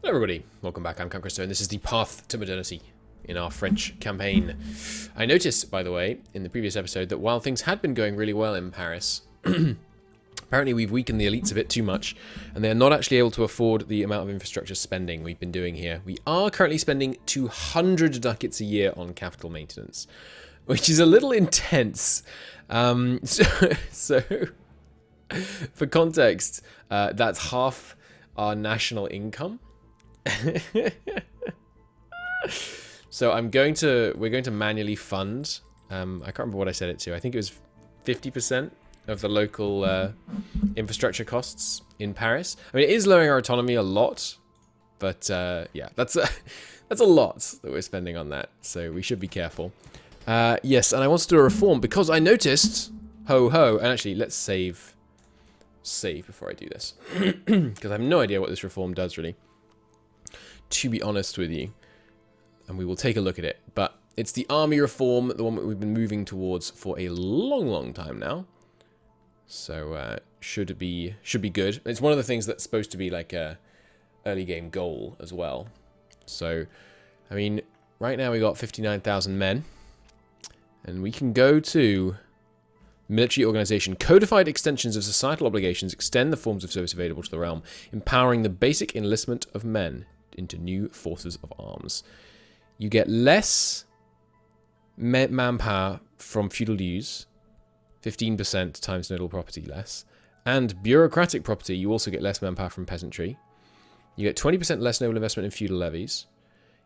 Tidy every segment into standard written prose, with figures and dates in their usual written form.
Hello everybody, welcome back. I'm Count Christo, and this is the Path to Modernity in our French campaign. I noticed, by the way, in the previous episode that while things had been going really well in Paris, apparently we've weakened the elites a bit too much, and they're not actually able to afford the amount of infrastructure spending we've been doing here. We are currently spending 200 ducats a year on capital maintenance, which is a little intense. So for context, that's half our national income. So we're going to manually fund. I can't remember what I set it to. I think it was 50% of the local infrastructure costs in Paris. I mean, it is lowering our autonomy a lot, but yeah, that's a lot that we're spending on that. So we should be careful. Yes, and I want to do a reform because I noticed, and actually let's save before I do this because I have no idea what this reform does really, to be honest with you, and we will take a look at it. But it's the army reform, the one that we've been moving towards for a long time now. So should be good. It's one of the things that's supposed to be like a early game goal as well. So I mean, right now we got 59,000 men, and we can go to military organization. Codified extensions of societal obligations extend the forms of service available to the realm, empowering the basic enlistment of men into new forces of arms. You get less manpower from feudal dues, 15% times nodal property less, and bureaucratic property. You also get less manpower from peasantry. You get 20% less noble investment in feudal levies.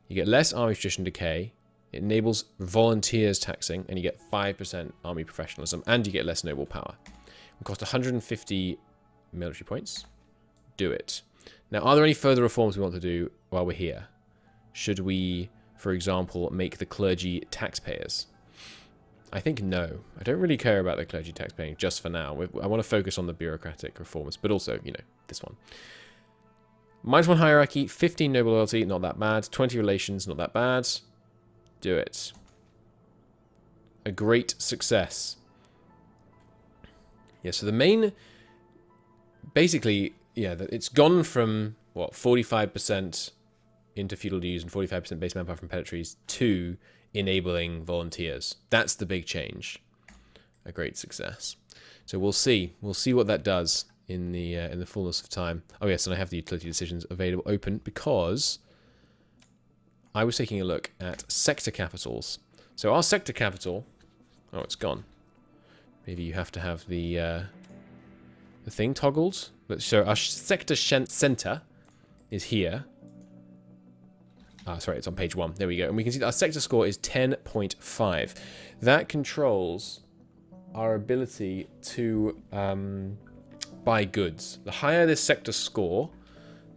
You get less army tradition decay. It enables volunteers taxing, and you get 5% army professionalism, and you get less noble power. It costs 150 military points. Do it. Now, are there any further reforms we want to do while we're here? Should we, for example, make the clergy taxpayers? I think no. I don't really care about the clergy taxpaying just for now. I want to focus on the bureaucratic reforms, but also, you know, this one. -1 hierarchy, 15 noble loyalty, not that bad. 20 relations, not that bad. Do it. A great success. Yeah, so the main... Basically, yeah, it's gone from, what, 45% into feudal dues and 45% base manpower from peasantries to enabling volunteers. That's the big change. A great success. So we'll see. We'll see what that does in the fullness of time. Oh yes, and I have the utility decisions available open because I was taking a look at sector capitals. So our sector capital... Oh, it's gone. Maybe you have to have the thing toggled. So our sector center is here. Sorry, it's on page 1. There we go. And we can see that our sector score is 10.5. That controls our ability to buy goods. The higher this sector score,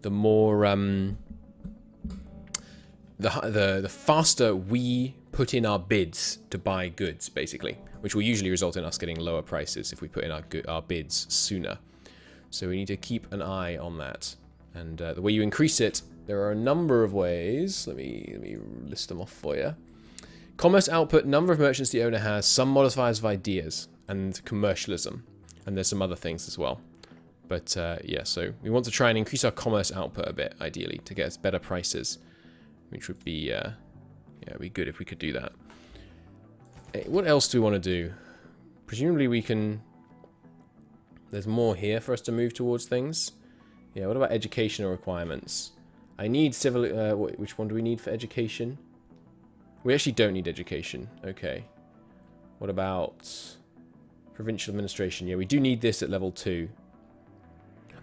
the more... The faster we put in our bids to buy goods, basically, which will usually result in us getting lower prices if we put in our bids sooner. So we need to keep an eye on that. And the way you increase it, there are a number of ways. Let me list them off for you. Commerce output, number of merchants the owner has, some modifiers of ideas, and commercialism. And there's some other things as well. But yeah, so we want to try and increase our commerce output a bit, ideally, to get us better prices. Which would be, yeah, it'd be good if we could do that. What else do we want to do? Presumably we can... There's more here for us to move towards things. Yeah, what about educational requirements? I need civil... which one do we need for education? We actually don't need education. Okay. What about provincial administration? Yeah, we do need this at level 2.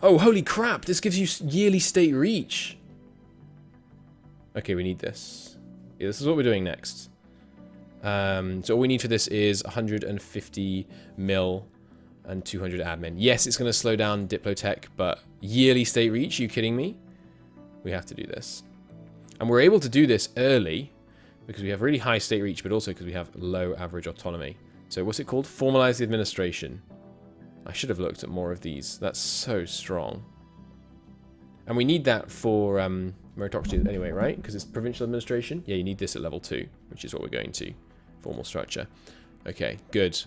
Oh, holy crap! This gives you yearly state reach! Okay, we need this. Yeah, this is what we're doing next. So all we need for this is 150 mil and 200 admin. Yes, it's going to slow down Diplotech, but yearly state reach? Are you kidding me? We have to do this. And we're able to do this early because we have really high state reach, but also because we have low average autonomy. So what's it called? Formalize the administration. I should have looked at more of these. That's so strong. And we need that for... meritocracy anyway, right? Because it's provincial administration. Yeah, you need this at level 2, which is what we're going to. Formal structure. Okay, good.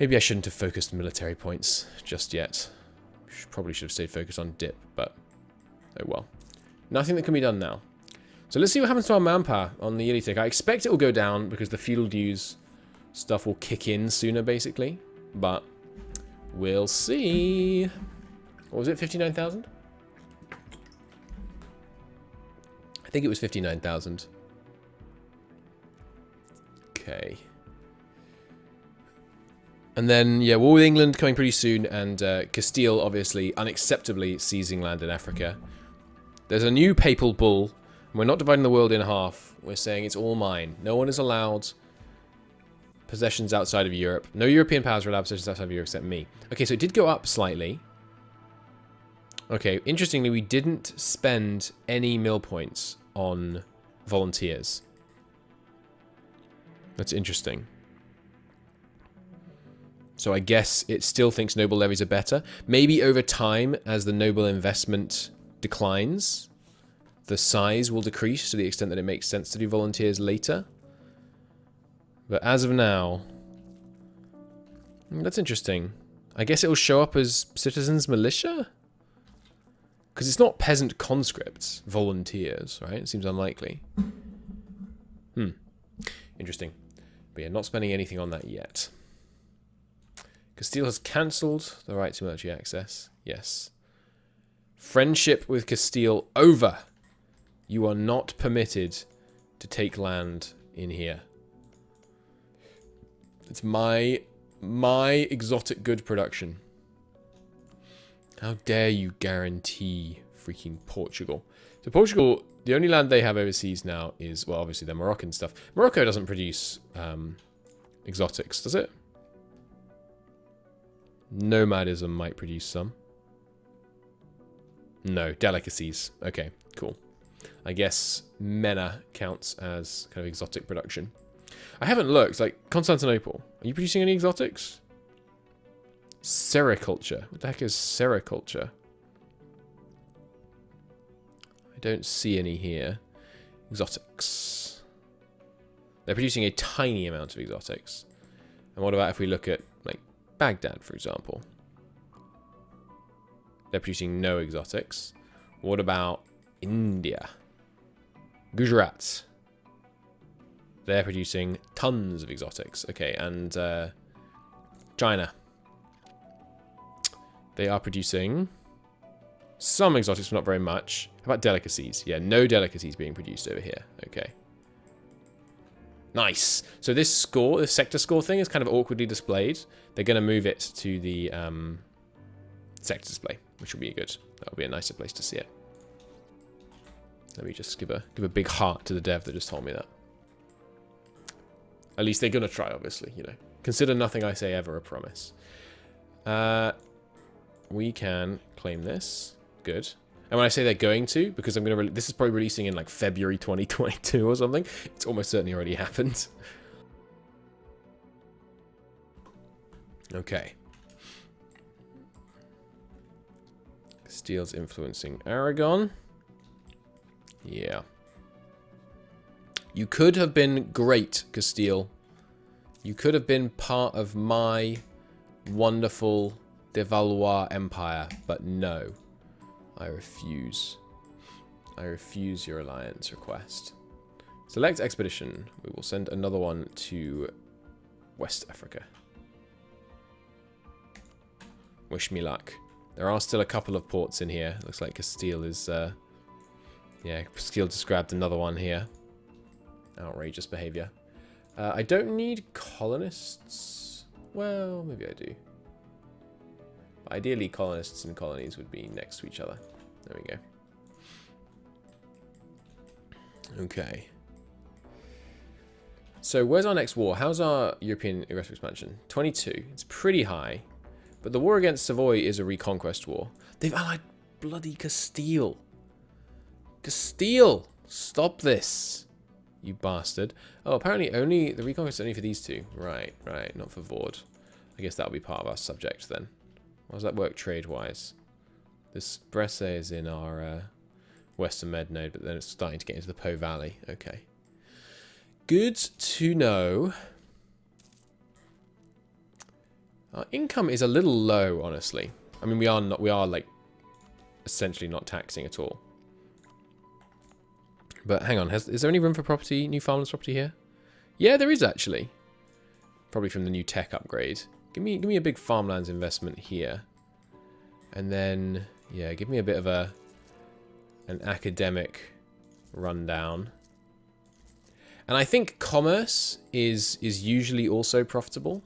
Maybe I shouldn't have focused military points just yet. Probably should have stayed focused on dip, but oh well. Nothing that can be done now. So let's see what happens to our manpower on the yearly tick. I expect it will go down because the feudal dues stuff will kick in sooner, basically. But we'll see. What was it, 59,000? I think it was 59,000. Okay. And then, yeah, war with England coming pretty soon, and Castile, obviously, unacceptably seizing land in Africa. There's a new papal bull, and we're not dividing the world in half. We're saying it's all mine. No one is allowed possessions outside of Europe. No European powers are allowed possessions outside of Europe except me. Okay, so it did go up slightly. Okay, interestingly, we didn't spend any mill points on volunteers. That's interesting. So I guess it still thinks noble levies are better. Maybe over time, as the noble investment declines, the size will decrease to the extent that it makes sense to do volunteers later. But as of now, that's interesting. I guess it will show up as citizens' militia? Because it's not peasant conscripts, volunteers, right? It seems unlikely. Interesting. But yeah, not spending anything on that yet. Castile has cancelled the right to military access. Yes. Friendship with Castile over. You are not permitted to take land in here. It's my exotic good production. How dare you guarantee freaking Portugal? So Portugal, the only land they have overseas now is, well, obviously their Moroccan stuff. Morocco doesn't produce exotics, does it? Nomadism might produce some. No, delicacies. Okay, cool. I guess Mena counts as kind of exotic production. I haven't looked. Like, Constantinople. Are you producing any exotics? Sericulture. What the heck is sericulture? I don't see any here. Exotics. They're producing a tiny amount of exotics. And what about if we look at, like, Baghdad, for example? They're producing no exotics. What about India? Gujarat. They're producing tons of exotics. Okay, and China. They are producing some exotics, but not very much. How about delicacies? Yeah, no delicacies being produced over here. Okay. Nice. So this score, this sector score thing is kind of awkwardly displayed. They're going to move it to the sector display, which will be good. That'll be a nicer place to see it. Let me just give a big heart to the dev that just told me that. At least they're going to try, obviously, you know. Consider nothing I say ever a promise. We can claim this. Good. And when I say they're going to, because I'm going to... This is probably releasing in, like, February 2022 or something. It's almost certainly already happened. Okay. Castile's influencing Aragon. Yeah. You could have been great, Castile. You could have been part of my wonderful de Valois empire, but no. I refuse. I refuse your alliance request. Select expedition. We will send another one to West Africa. Wish me luck. There are still a couple of ports in here. Looks like Castile is... yeah, Castile just grabbed another one here. Outrageous behavior. I don't need colonists. Well, maybe I do. But ideally, colonists and colonies would be next to each other. There we go. Okay. So, where's our next war? How's our European aggressive expansion? 22. It's pretty high. But the war against Savoy is a reconquest war. They've allied bloody Castile. Castile! Stop this, you bastard. Oh, apparently only... The reconquest is only for these two. Right, right. Not for Vord. I guess that'll be part of our subject then. How does that work trade-wise? This Bresse is in our Western Med node, but then it's starting to get into the Po Valley. Okay. Good to know. Our income is a little low, honestly. I mean, we are like essentially not taxing at all. But hang on, is there any room for property, new farmlands property here? Yeah, there is actually. Probably from the new tech upgrade. Give me a big farmlands investment here. And then, yeah, give me a bit of an academic rundown. And I think commerce is usually also profitable.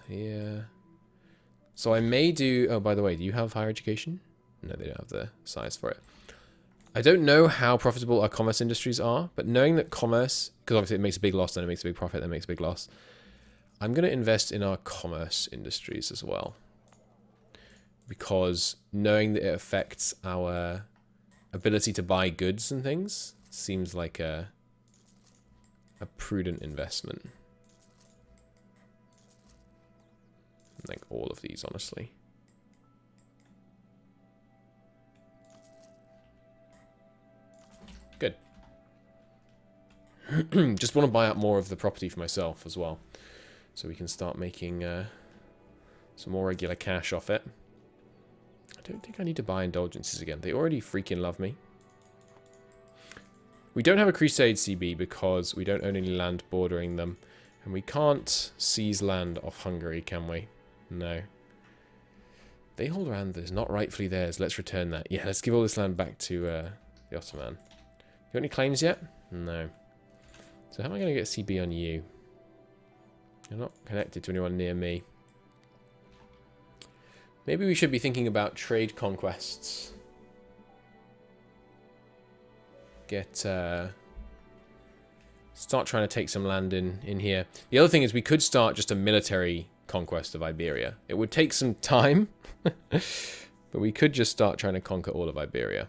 Yeah. So I may do... Oh, by the way, do you have higher education? No, they don't have the size for it. I don't know how profitable our commerce industries are, but knowing that commerce... Because obviously it makes a big loss, then it makes a big profit, then it makes a big loss. I'm going to invest in our commerce industries as well. Because knowing that it affects our ability to buy goods and things seems like a prudent investment. Like all of these, honestly. Good. Just want to buy out more of the property for myself as well. So we can start making some more regular cash off it. I don't think I need to buy indulgences again. They already freaking love me. We don't have a Crusade CB because we don't own any land bordering them. And we can't seize land off Hungary, can we? No. They hold land that is not rightfully theirs. Let's return that. Yeah, let's give all this land back to the Ottoman. You got any claims yet? No. So how am I going to get CB on you? You're not connected to anyone near me. Maybe we should be thinking about trade conquests. Start trying to take some land in here. The other thing is we could start just a military conquest of Iberia. It would take some time, but we could just start trying to conquer all of Iberia.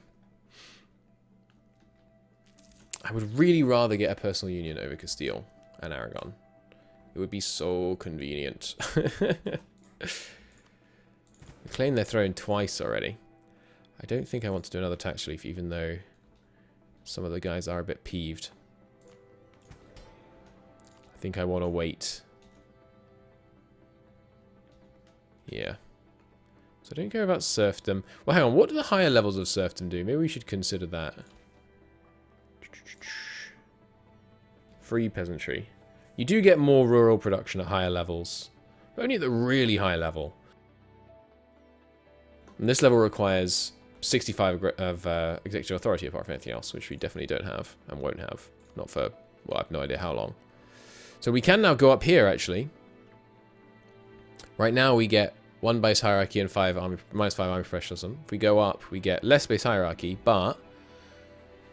I would really rather get a personal union over Castile and Aragon. It would be so convenient. The claim they're thrown twice already. I don't think I want to do another tax relief, even though some of the guys are a bit peeved. I think I want to wait. Yeah. So I don't care about serfdom. Well, hang on. What do the higher levels of serfdom do? Maybe we should consider that. Free peasantry. You do get more rural production at higher levels, but only at the really high level. And this level requires 65 of executive authority apart from anything else, which we definitely don't have and won't have. Not for, well, I have no idea how long. So we can now go up here, actually. Right now we get 1 base hierarchy and minus 5 army professionalism. If we go up, we get less base hierarchy, but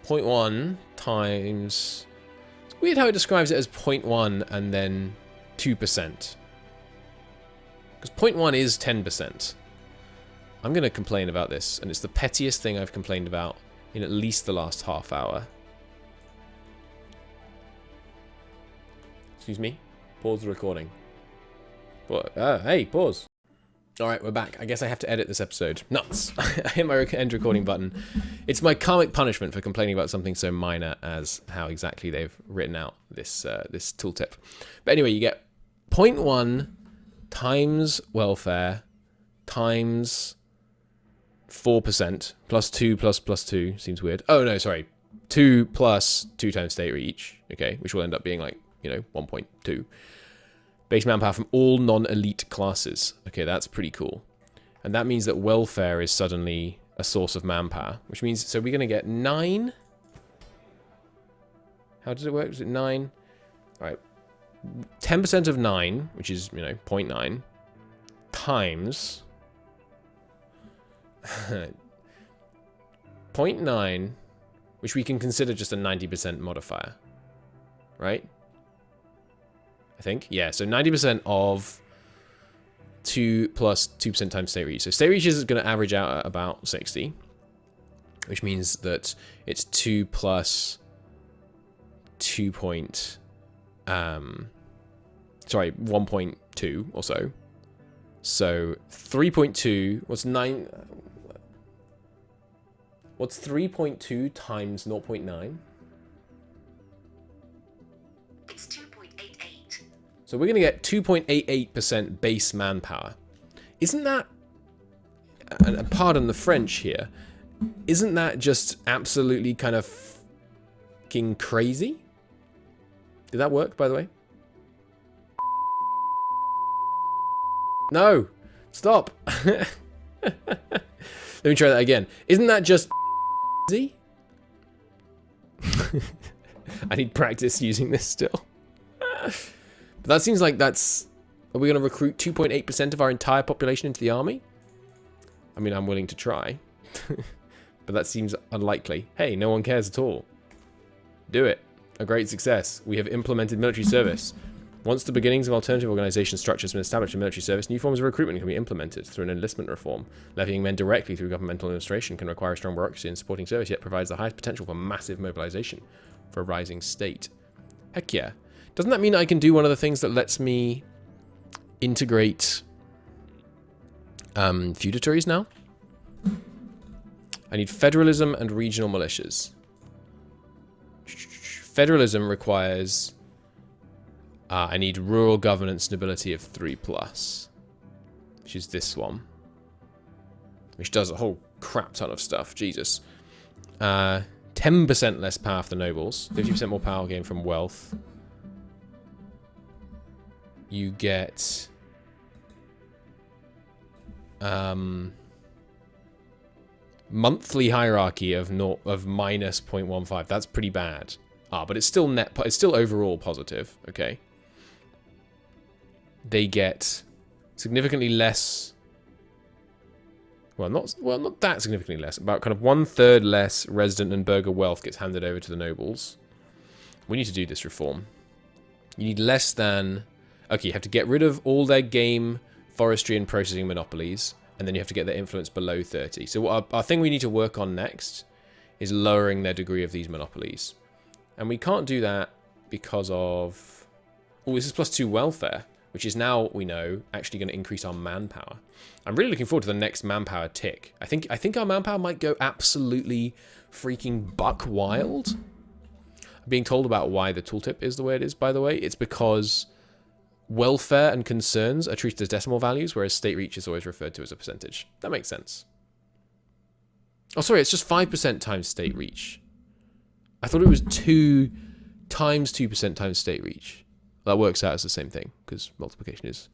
0.1 times... It's weird how it describes it as 0.1 and then 2%. Because 0.1 is 10%. I'm going to complain about this, and it's the pettiest thing I've complained about in at least the last half hour. Excuse me? Pause the recording. Hey, pause. Alright, we're back. I guess I have to edit this episode. Nuts. I hit my end recording button. It's my karmic punishment for complaining about something so minor as how exactly they've written out this this tooltip. But anyway, you get 0.1 times welfare times 4% plus 2 plus 2 seems weird. Oh no, sorry. 2 plus 2 times state reach. Okay, which will end up being like, 1.2. Base manpower from all non-elite classes. Okay, that's pretty cool. And that means that welfare is suddenly a source of manpower, which means, so we're going to get 9. How does it work? Is it 9? All right. 10% of 9, which is, 0.9, times 0.9, which we can consider just a 90% modifier, right? I think. Yeah, so 90% of 2 plus 2% times state reach. So state reach is going to average out at about 60, which means that it's 2 plus 1.2 or so. So 3.2, what's 3.2 times 0.9? It's 2.88. So we're going to get 2.88% base manpower. Isn't that, and pardon the French here, Isn't that just absolutely kind of fucking crazy? Did that work, by the way? No! Stop! Let me try that again. Isn't that just crazy? I need practice using this still. But that seems like that's... Are we going to recruit 2.8% of our entire population into the army? I mean, I'm willing to try. But that seems unlikely. Hey, no one cares at all. Do it. A great success. We have implemented military service. Once the beginnings of alternative organization structures have been established in military service, new forms of recruitment can be implemented through an enlistment reform. Levying men directly through governmental administration can require a strong bureaucracy in supporting service, yet provides the highest potential for massive mobilization for a rising state. Heck yeah. Doesn't that mean I can do one of the things that lets me integrate feudatories now? I need federalism and regional militias. Federalism requires... I need rural governance stability of 3+, which is this one. Which does a whole crap ton of stuff, Jesus. 10% less power for the nobles, 50% more power gained from wealth. You get... monthly hierarchy of minus 0.15. That's pretty bad. But it's still it's still overall positive. Okay. They get significantly less. Well, not that significantly less. About kind of 1/3 less resident and burgher wealth gets handed over to the nobles. We need to do this reform. You need less than. Okay, you have to get rid of all their game, forestry, and processing monopolies. And then you have to get their influence below 30. So our thing we need to work on next is lowering their degree of these monopolies. And we can't do that because of... Oh, this is +2 welfare, which is now, we know, actually going to increase our manpower. I'm really looking forward to the next manpower tick. I think our manpower might go absolutely freaking buck wild. I'm being told about why the tooltip is the way it is, by the way. It's because... welfare and concerns are treated as decimal values, whereas state reach is always referred to as a percentage. That makes sense. Oh, sorry, it's just 5% times state reach. I thought it was 2 times 2% times state reach. That works out as the same thing, because multiplication is,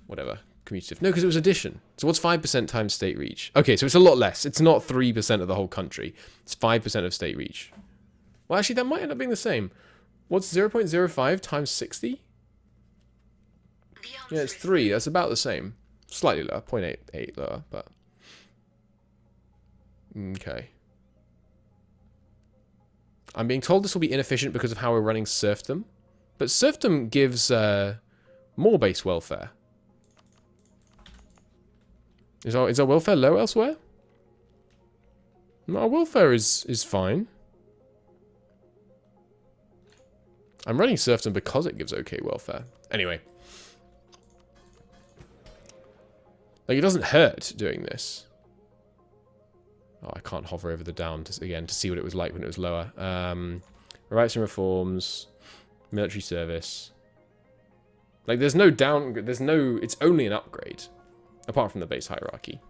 whatever, commutative. No, because it was addition. So what's 5% times state reach? Okay, so it's a lot less. It's not 3% of the whole country. It's 5% of state reach. Well, actually, that might end up being the same. What's 0.05 times 60? Yeah, it's 3. That's about the same. Slightly lower. 0.88 lower, but... Okay. I'm being told this will be inefficient because of how we're running serfdom. But serfdom gives more base welfare. Is our welfare low elsewhere? No, our welfare is fine. I'm running serfdom because it gives okay welfare. Anyway. Like, it doesn't hurt doing this. Oh, I can't hover over the down again to see what it was like when it was lower. Rights and reforms, military service. Like, there's no down, it's only an upgrade, apart from the base hierarchy.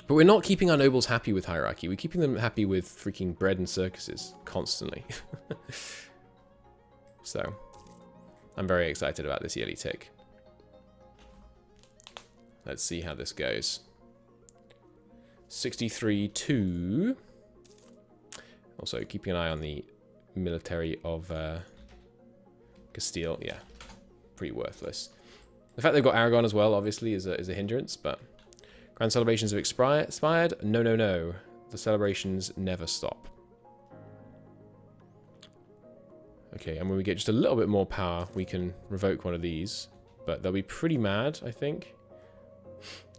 But we're not keeping our nobles happy with hierarchy. We're keeping them happy with freaking bread and circuses constantly. So, I'm very excited about this yearly tick. Let's see how this goes. 63-2. Also, keeping an eye on the military of Castile. Yeah, pretty worthless. The fact they've got Aragon as well, obviously, is a hindrance, but... Grand celebrations have expired? No, no, no. The celebrations never stop. Okay, and when we get just a little bit more power, we can revoke one of these. But they'll be pretty mad, I think.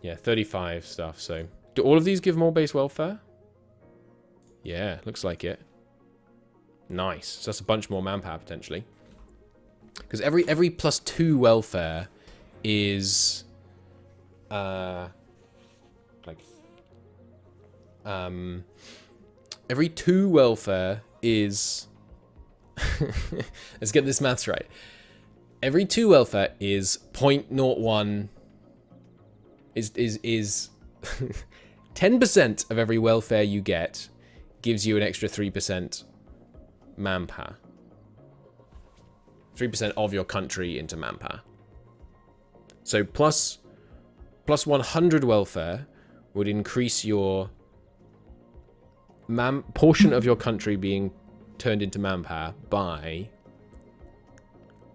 Yeah, 35 stuff, so... Do all of these give more base welfare? Yeah, looks like it. Nice. So that's a bunch more manpower, potentially. Because every +2 welfare is... every 2 welfare is... Let's get this maths right. Every 2 welfare is 0.01... is 10% of every welfare you get gives you an extra 3% manpower. 3% of your country into manpower. So plus 100 welfare would increase your portion of your country being turned into manpower by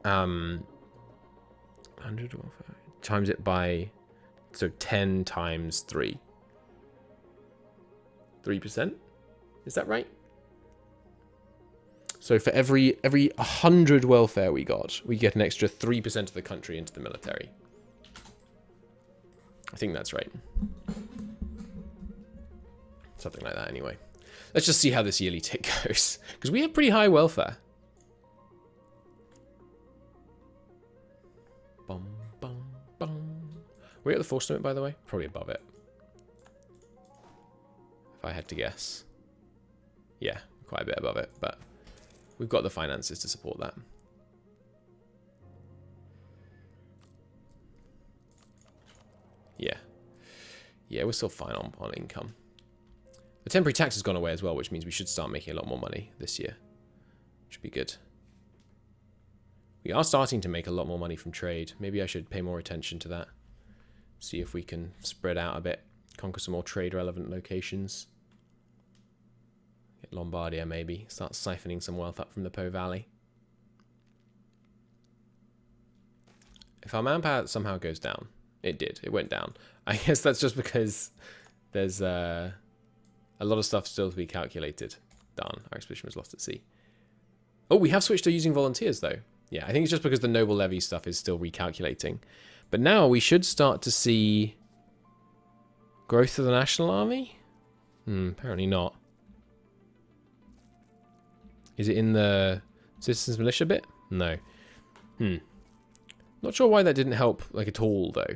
100 welfare times it by 10 times 3. 3%? Is that right? So for every 100 welfare we get an extra 3% of the country into the military. I think that's right. Something like that anyway. Let's just see how this yearly tick goes. Because we have pretty high welfare. Bum, bum, bum. We're at the force limit, by the way? Probably above it. If I had to guess. Yeah, quite a bit above it, but we've got the finances to support that. Yeah. Yeah, we're still fine on income. The temporary tax has gone away as well, which means we should start making a lot more money this year. Should be good. We are starting to make a lot more money from trade. Maybe I should pay more attention to that. See if we can spread out a bit. Conquer some more trade-relevant locations. Get Lombardia, maybe. Start siphoning some wealth up from the Po Valley. If our manpower somehow goes down, it did. It went down. I guess that's just because there's a lot of stuff still to be calculated. Darn, our expedition was lost at sea. Oh, we have switched to using volunteers, though. Yeah, I think it's just because the noble levy stuff is still recalculating. But now we should start to see growth of the national army? Apparently not. Is it in the citizens militia bit? No. Not sure why that didn't help, like, at all, though.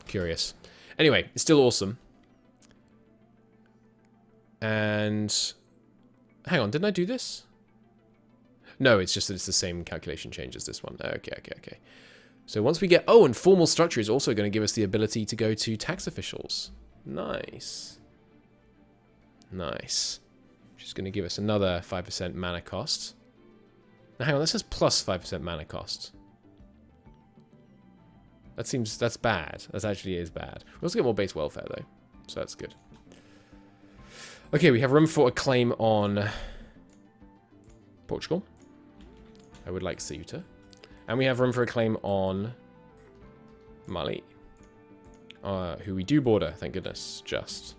Curious. Anyway, it's still awesome. And hang on, didn't I do this? No, it's just that it's the same calculation change as this one. Okay. So once we get... Oh, and formal structure is also going to give us the ability to go to tax officials. Nice. Nice. Which is going to give us another 5% mana cost. Now, hang on, this says plus 5% mana cost. That's bad. That actually is bad. We also get more base welfare, though. So that's good. Okay, we have room for a claim on Portugal. I would like Ceuta. And we have room for a claim on Mali. Who we do border, thank goodness. Just.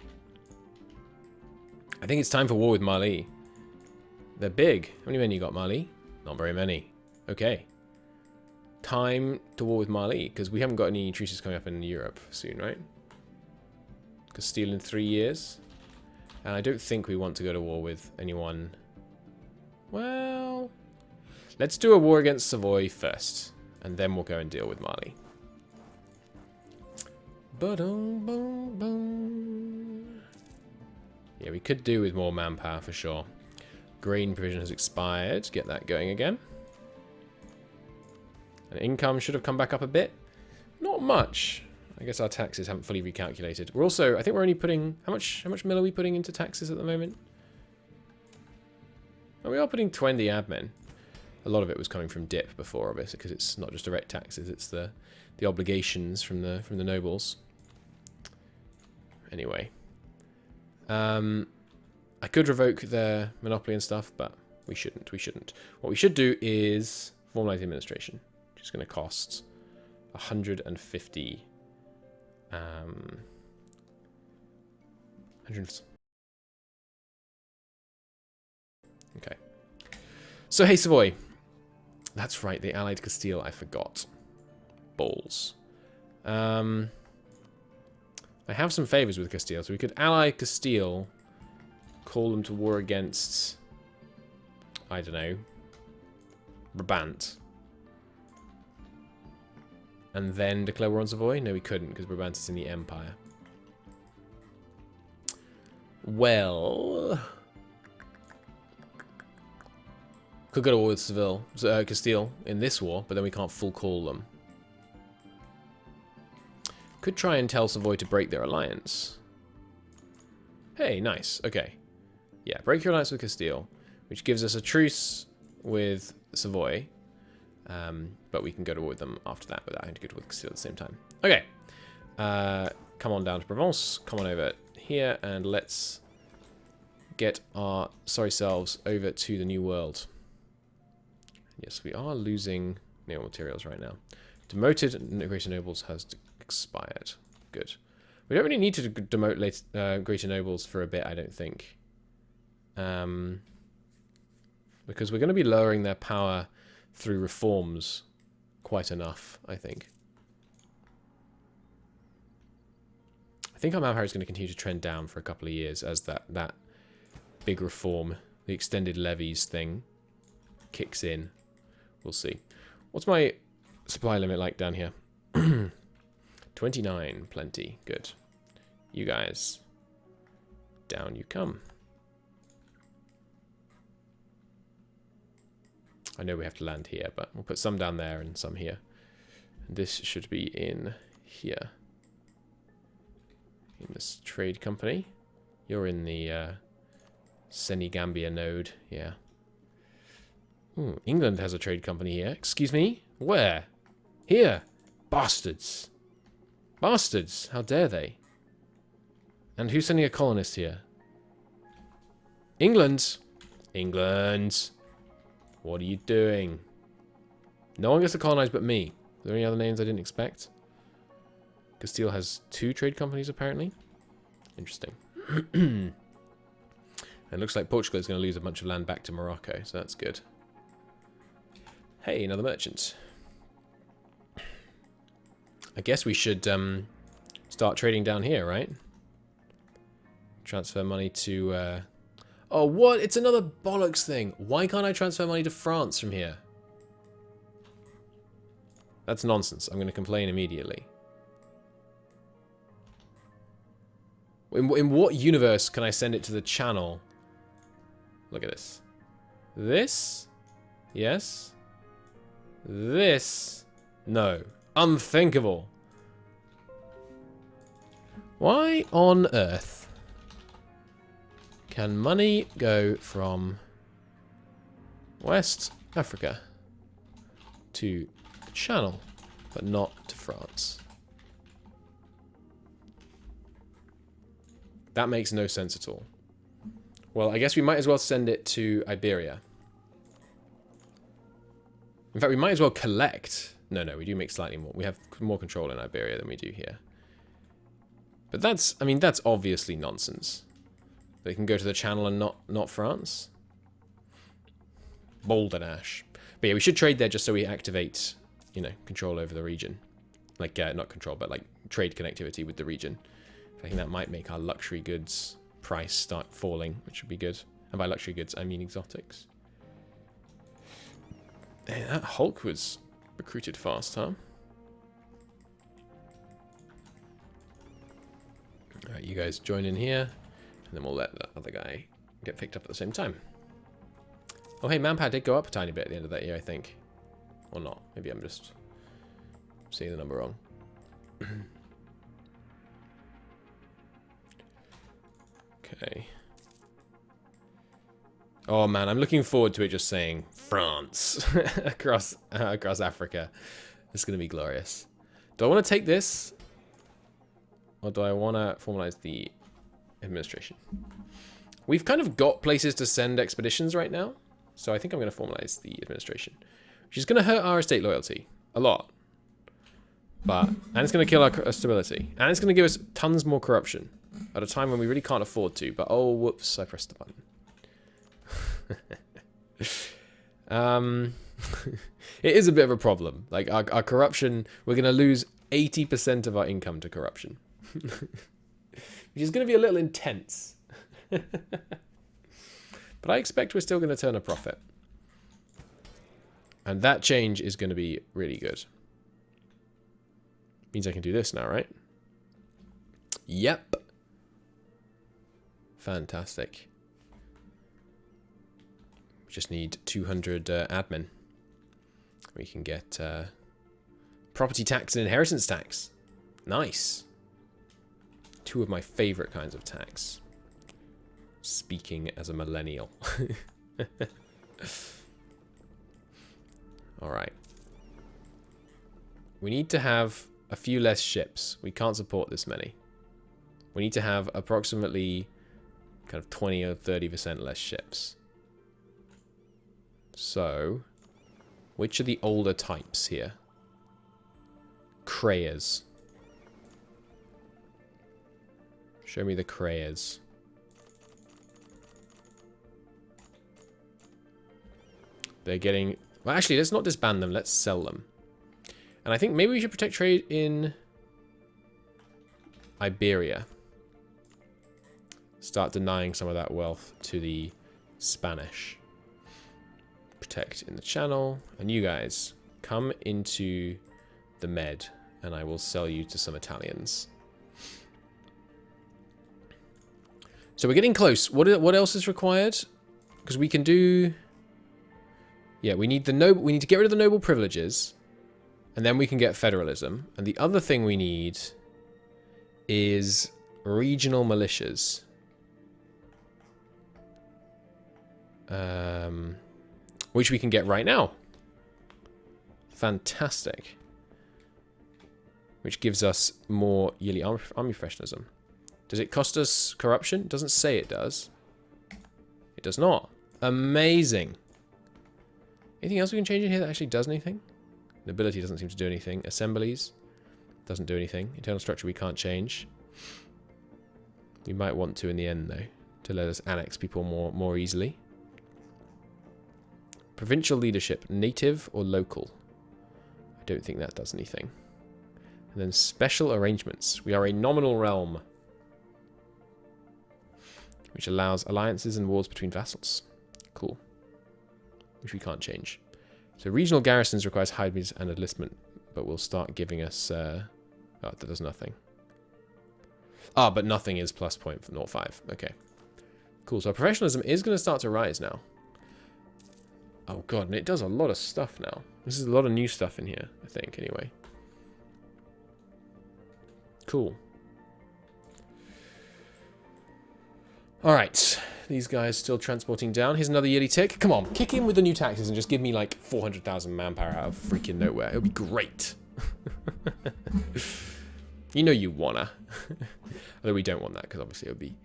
I think it's time for war with Mali. They're big. How many men you got, Mali? Not very many. Okay. Time to war with Mali, because we haven't got any treaties coming up in Europe soon, right? Castile in 3 years. And I don't think we want to go to war with anyone. Well, let's do a war against Savoy first, and then we'll go and deal with Mali. Yeah, we could do with more manpower for sure. Grain provision has expired. Get that going again. And income should have come back up a bit. Not much. I guess our taxes haven't fully recalculated. We're also, I think we're only putting, how much mill are we putting into taxes at the moment? Oh, we are putting 20 admin. A lot of it was coming from DIP before, obviously, because it's not just direct taxes, it's the obligations from the nobles. Anyway. I could revoke their monopoly and stuff, but we shouldn't. What we should do is formalize the administration, which is going to cost 150. 100. Okay. So, hey, Savoy. That's right, they allied Castile. I forgot. Balls. I have some favors with Castile, so we could ally Castile, call them to war against, I don't know, Brabant. And then declare war on Savoy? No, we couldn't, because Brabant is in the Empire. Well, could go to war with Castile in this war, but then we can't full call them. Could try and tell Savoy to break their alliance. Hey, nice. Okay. Yeah, break your alliance with Castile, which gives us a truce with Savoy. But we can go to war with them after that without having to go to war with Castile at the same time. Okay. Come on down to Provence. Come on over here and let's get our sorry selves over to the New World. Yes, we are losing naval materials right now. Demoted Greater Nobles has expired. Good. We don't really need to demote Greater Nobles for a bit, I don't think. Because we're going to be lowering their power through reforms quite enough, I think. I think our manpower is going to continue to trend down for a couple of years as that big reform, the extended levies thing, kicks in. We'll see. What's my supply limit like down here? 29, plenty. Good. You guys, down you come. I know we have to land here, but we'll put some down there and some here. And this should be in here. In this trade company. You're in the Senegambia node, yeah. Ooh, England has a trade company here. Excuse me? Where? Here. Bastards. Bastards. How dare they? And who's sending a colonist here? England. England. What are you doing? No one gets to colonize but me. Are there any other names I didn't expect? Castile has 2 trade companies, apparently. Interesting. And it looks like Portugal is going to lose a bunch of land back to Morocco, so that's good. Hey, another merchant. I guess we should start trading down here, right? Transfer money to... Oh, what? It's another bollocks thing. Why can't I transfer money to France from here? That's nonsense. I'm going to complain immediately. In what universe can I send it to the channel? Look at this. This? Yes. This? No. Unthinkable. Why on earth can money go from West Africa to the Channel, but not to France? That makes no sense at all. Well, I guess we might as well send it to Iberia. In fact, we might as well collect. No, we do make slightly more. We have more control in Iberia than we do here. But that's, I mean, that's obviously nonsense. They can go to the Channel and not France. Balderdash. But yeah, we should trade there just so we activate, you know, control over the region. Like, not control, but like trade connectivity with the region. I think that might make our luxury goods price start falling, which would be good. And by luxury goods, I mean exotics. Hey, that Hulk was recruited fast, huh? Alright, you guys join in here, and then we'll let the other guy get picked up at the same time. Oh, hey, manpower did go up a tiny bit at the end of that year, I think. Or not. Maybe I'm just seeing the number wrong. Okay. Oh man, I'm looking forward to it just saying France across Africa. It's going to be glorious. Do I want to take this? Or do I want to formalize the administration? We've kind of got places to send expeditions right now. So I think I'm going to formalize the administration. Which is going to hurt our estate loyalty. A lot. And it's going to kill our stability. And it's going to give us tons more corruption. At a time when we really can't afford to. But oh, whoops, I pressed the button. It is a bit of a problem. Like, our corruption, we're going to lose 80% of our income to corruption. Which is going to be a little intense. But I expect we're still going to turn a profit. And that change is going to be really good. Means I can do this now, right? Yep. Fantastic. We just need 200 admin. We can get property tax and inheritance tax. Nice. Two of my favorite kinds of tax. Speaking as a millennial. Alright. We need to have a few less ships. We can't support this many. We need to have approximately kind of 20 or 30% less ships. So, which are the older types here? Crayers. Show me the crayers. They're getting... Well, actually, let's not disband them. Let's sell them. And I think maybe we should protect trade in Iberia. Start denying some of that wealth to the Spanish. Protect in the channel. And you guys, come into the Med, and I will sell you to some Italians. So we're getting close. What else is required? Because we can do... Yeah, we need the noble. We need to get rid of the noble privileges, and then we can get federalism. And the other thing we need is regional militias. Which we can get right now. Fantastic. Which gives us more yearly army professionalism. Does it cost us corruption? It doesn't say it does. It does not. Amazing. Anything else we can change in here that actually does anything? Nobility doesn't seem to do anything. Assemblies doesn't do anything. Internal structure we can't change. We might want to in the end, though, to let us annex people more easily. Provincial leadership, native or local? I don't think that does anything. And then special arrangements. We are a nominal realm, which allows alliances and wars between vassals. Cool. Which we can't change. So regional garrisons requires highways and enlistment, but will start giving us... oh, that does nothing. Ah, but nothing is plus 0.05. Okay. Cool, so our professionalism is going to start to rise now. Oh god, and it does a lot of stuff now. This is a lot of new stuff in here, I think, anyway. Cool. Alright, these guys still transporting down. Here's another yearly tick. Come on, kick in with the new taxes and just give me like 400,000 manpower out of freaking nowhere. It'll be great. You know you wanna. Although we don't want that, because obviously it would be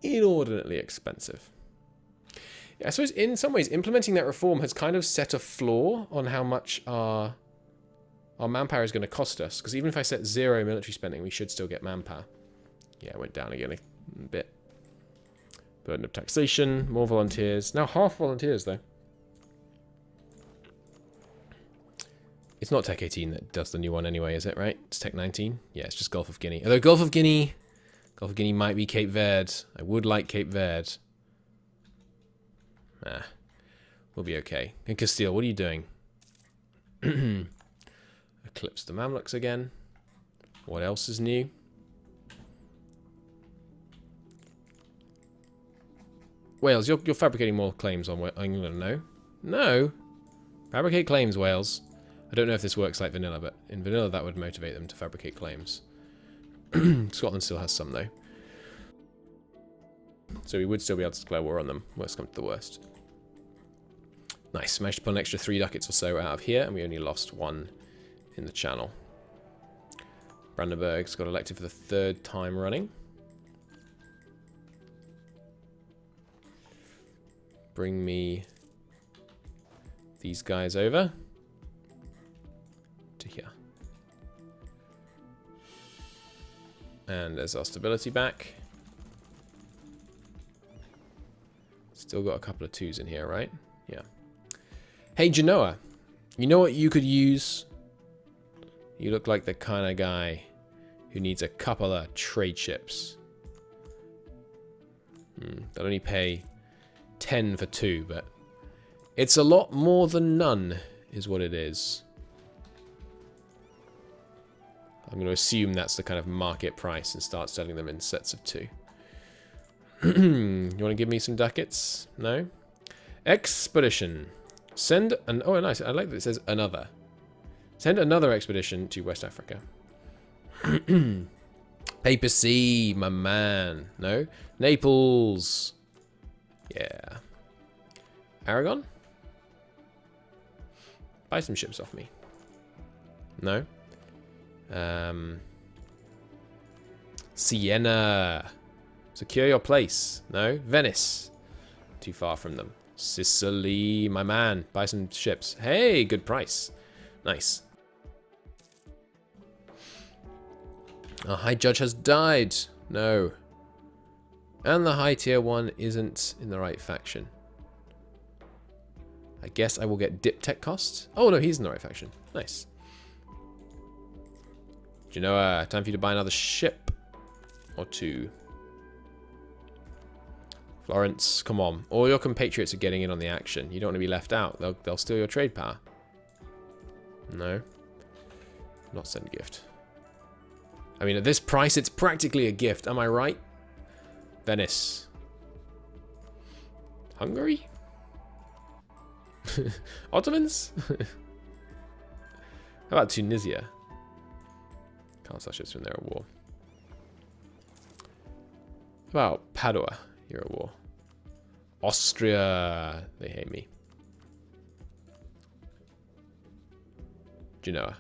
inordinately expensive. Yeah, I suppose in some ways implementing that reform has kind of set a floor on how much our manpower is going to cost us. Because even if I set 0 military spending, we should still get manpower. Yeah, it went down again a bit. Burden of taxation, more volunteers. Now half volunteers, though. It's not Tech 18 that does the new one anyway, is it, right? It's Tech 19? Yeah, it's just Gulf of Guinea. Although Gulf of Guinea might be Cape Verde. I would like Cape Verde. We'll be okay. And Castile, what are you doing? Eclipse the Mamluks again. What else is new? Wales, you're fabricating more claims on England, no? No? Fabricate claims, Wales. I don't know if this works like vanilla, but in vanilla that would motivate them to fabricate claims. Scotland still has some, though. So we would still be able to declare war on them, worst come to the worst. Nice, managed to pull an extra 3 ducats or so out of here, and we only lost 1 in the channel. Brandenburg's got elected for the 3rd time running. Bring me these guys over to here. And there's our stability back. Still got a couple of 2s in here, right? Yeah. Hey, Genoa. You know what you could use? You look like the kind of guy who needs a couple of trade ships. They'll only pay 10 for 2, but it's a lot more than none, is what it is. I'm going to assume that's the kind of market price and start selling them in sets of 2. You want to give me some ducats? No? Expedition. Send an... Oh, nice. I like that it says another. Send another expedition to West Africa. Papacy, my man. No? Naples. Yeah. Aragon? Buy some ships off me. No? Siena. Secure your place. No? Venice. Too far from them. Sicily, my man. Buy some ships. Hey, good price. Nice. Our High Judge has died. No. And the High Tier 1 isn't in the right faction. I guess I will get dip tech costs. Oh, no, he's in the right faction. Nice. Genoa, time for you to buy another ship. Or two. Florence, come on. All your compatriots are getting in on the action. You don't want to be left out. They'll steal your trade power. No. Not send gift. I mean, at this price, it's practically a gift. Am I right? Venice. Hungary? Ottomans? How about Tunisia? Can't such ships when they're at war. How about Padua? You're at war. Austria. They hate me. Genoa.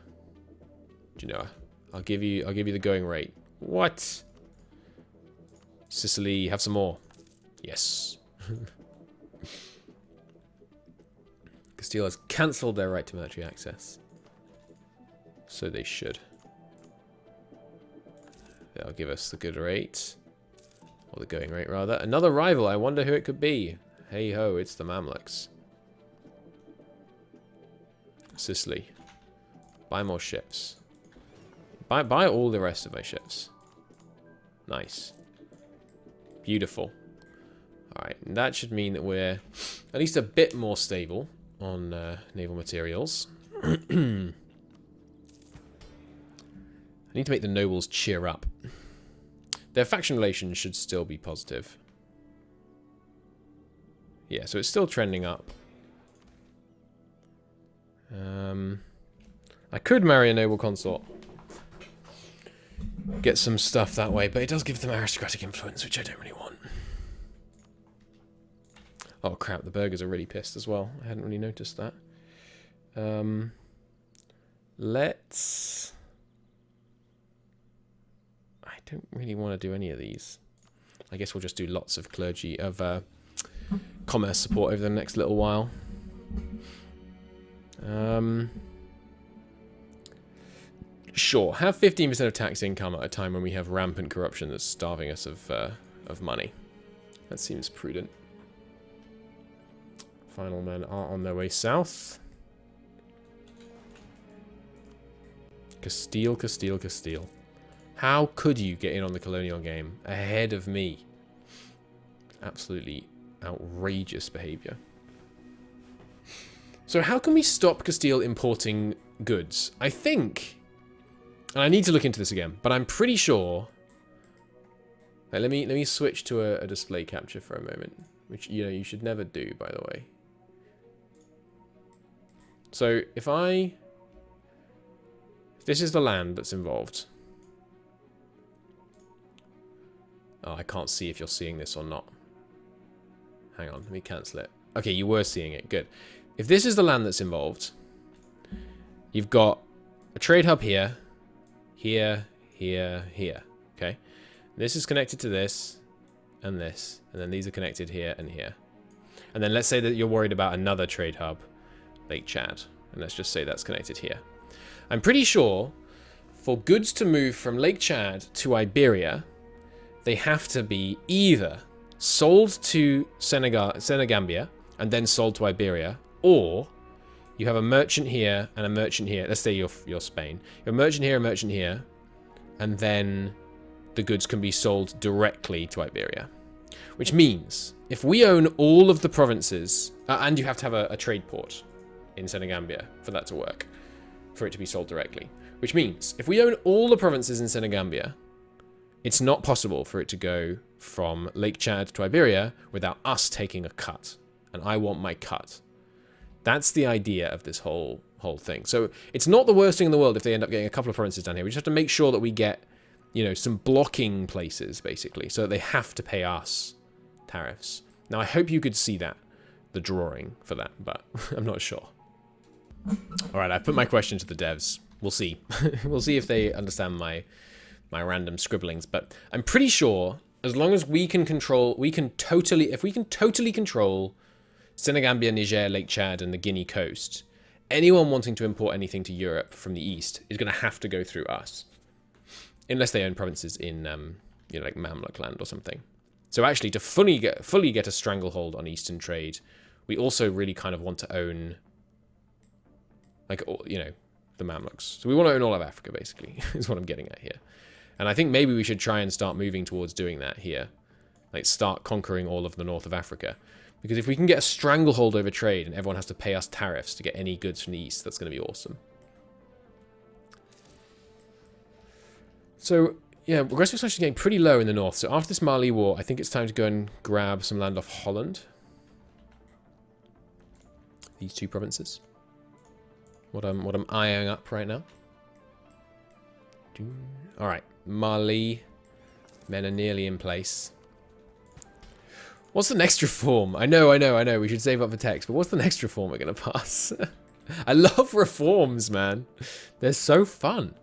Genoa. I'll give you the going rate. What? Sicily, have some more. Yes. Castile has cancelled their right to military access. So they should. They'll give us the good rate. Or the going rate, rather. Another rival. I wonder who it could be. Hey ho, it's the Mamluks. Sicily. Buy more ships. Buy all the rest of my ships. Nice. Beautiful. Alright, and that should mean that we're at least a bit more stable on naval materials. I need to make the nobles cheer up. Their faction relations should still be positive. Yeah, so it's still trending up. I could marry a noble consort. Get some stuff that way, but it does give them aristocratic influence, which I don't really want. Oh crap, the burghers are really pissed as well. I hadn't really noticed that. Let's... I don't really want to do any of these. I guess we'll just do lots of clergy, of commerce support over the next little while. Sure, have 15% of tax income at a time when we have rampant corruption that's starving us of money. That seems prudent. Final men are on their way south. Castile, Castile, Castile. How could you get in on the colonial game ahead of me? Absolutely outrageous behavior. So how can we stop Castile importing goods? I think, and I need to look into this again, but I'm pretty sure. Let me switch to a display capture for a moment, which you should never do, by the way. So if this is the land that's involved. Oh, I can't see if you're seeing this or not. Hang on, let me cancel it. Okay, you were seeing it. Good. If this is the land that's involved, you've got a trade hub here, here, here, here. Okay? This is connected to this, and this. And then these are connected here and here. And then let's say that you're worried about another trade hub, Lake Chad. And let's just say that's connected here. I'm pretty sure for goods to move from Lake Chad to Iberia, they have to be either sold to Senegambia and then sold to Iberia, or you have a merchant here and a merchant here. Let's say you're Spain. You have a merchant here, a merchant here, and then the goods can be sold directly to Iberia. Which means if we own all of the provinces, and you have to have a trade port in Senegambia for that to work, for it to be sold directly. Which means if we own all the provinces in Senegambia, it's not possible for it to go from Lake Chad to Iberia without us taking a cut. And I want my cut. That's the idea of this whole whole thing. So it's not the worst thing in the world if they end up getting a couple of provinces down here. We just have to make sure that we get, some blocking places, basically, so that they have to pay us tariffs. Now, I hope you could see that, the drawing for that, but I'm not sure. All right, I've put my question to the devs. We'll see. We'll see if they understand my random scribblings, but I'm pretty sure as long as we can control, if we can totally control Senegambia, Niger, Lake Chad, and the Guinea coast, anyone wanting to import anything to Europe from the east is going to have to go through us. Unless they own provinces in, like Mamluk land or something. So actually, to fully get a stranglehold on Eastern trade, we also really kind of want to own, like, the Mamluks. So we want to own all of Africa, basically, is what I'm getting at here. And I think maybe we should try and start moving towards doing that here. Like, start conquering all of the north of Africa. Because if we can get a stranglehold over trade and everyone has to pay us tariffs to get any goods from the east, that's going to be awesome. So, yeah, progressive is actually getting pretty low in the north. So after this Mali war, I think it's time to go and grab some land off Holland. These two provinces. What I'm eyeing up right now. All right, Mali. Men are nearly in place. What's the next reform? I know. We should save up for text, but what's the next reform we're going to pass? I love reforms, man. They're so fun.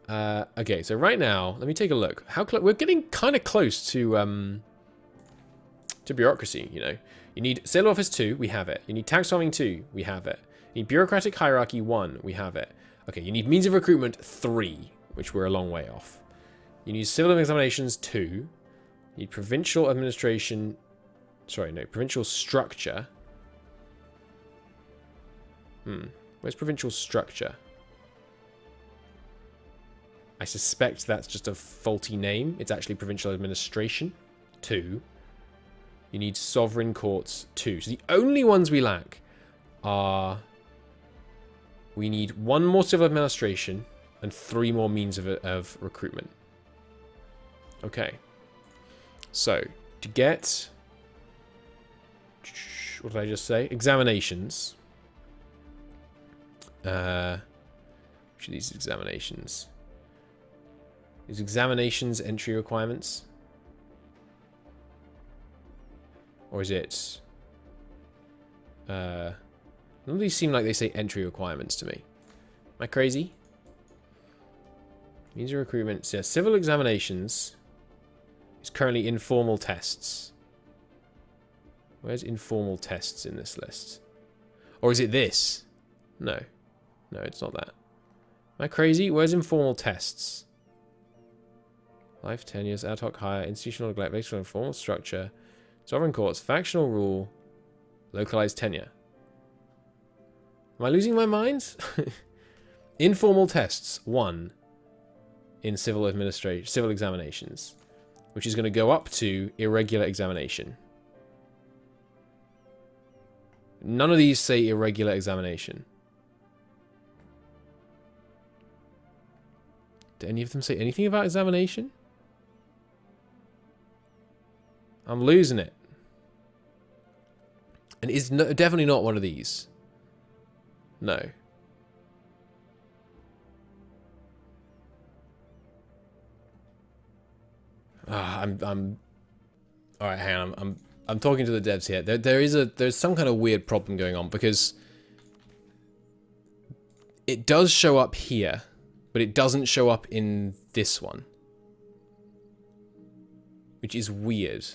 Okay, so right now, let me take a look. We're getting kind of close to bureaucracy, You need Sale Office 2, we have it. You need Tax Farming 2, we have it. You need Bureaucratic Hierarchy 1, we have it. Okay, you need Means of Recruitment 3, which we're a long way off. You need Civil Examinations 2. You need Provincial Administration... Sorry, no, Provincial Structure. Where's Provincial Structure? I suspect that's just a faulty name. It's actually Provincial Administration 2. You need Sovereign Courts 2. So the only ones we lack are... We need 1 more Civil Administration and 3 more means of recruitment. Okay. So, to get... What did I just say? Examinations. Which are these examinations? Is examinations entry requirements? Or is it... none of these seem like they say entry requirements to me. Am I crazy? Means of recruitment. So, yeah, civil examinations is currently informal tests. Where's informal tests in this list? Or is it this? No. No, it's not that. Am I crazy? Where's informal tests? Life tenures, ad hoc hire, institutional neglect, based on informal structure, sovereign courts, factional rule, localized tenure. Am I losing my mind? Informal tests, 1 in civil examinations, which is going to go up to irregular examination. None of these say irregular examination. Do any of them say anything about examination? I'm losing it. And it's definitely not one of these. No. I'm all right, hang on. I'm talking to the devs here. There's some kind of weird problem going on because it does show up here, but it doesn't show up in this one, which is weird.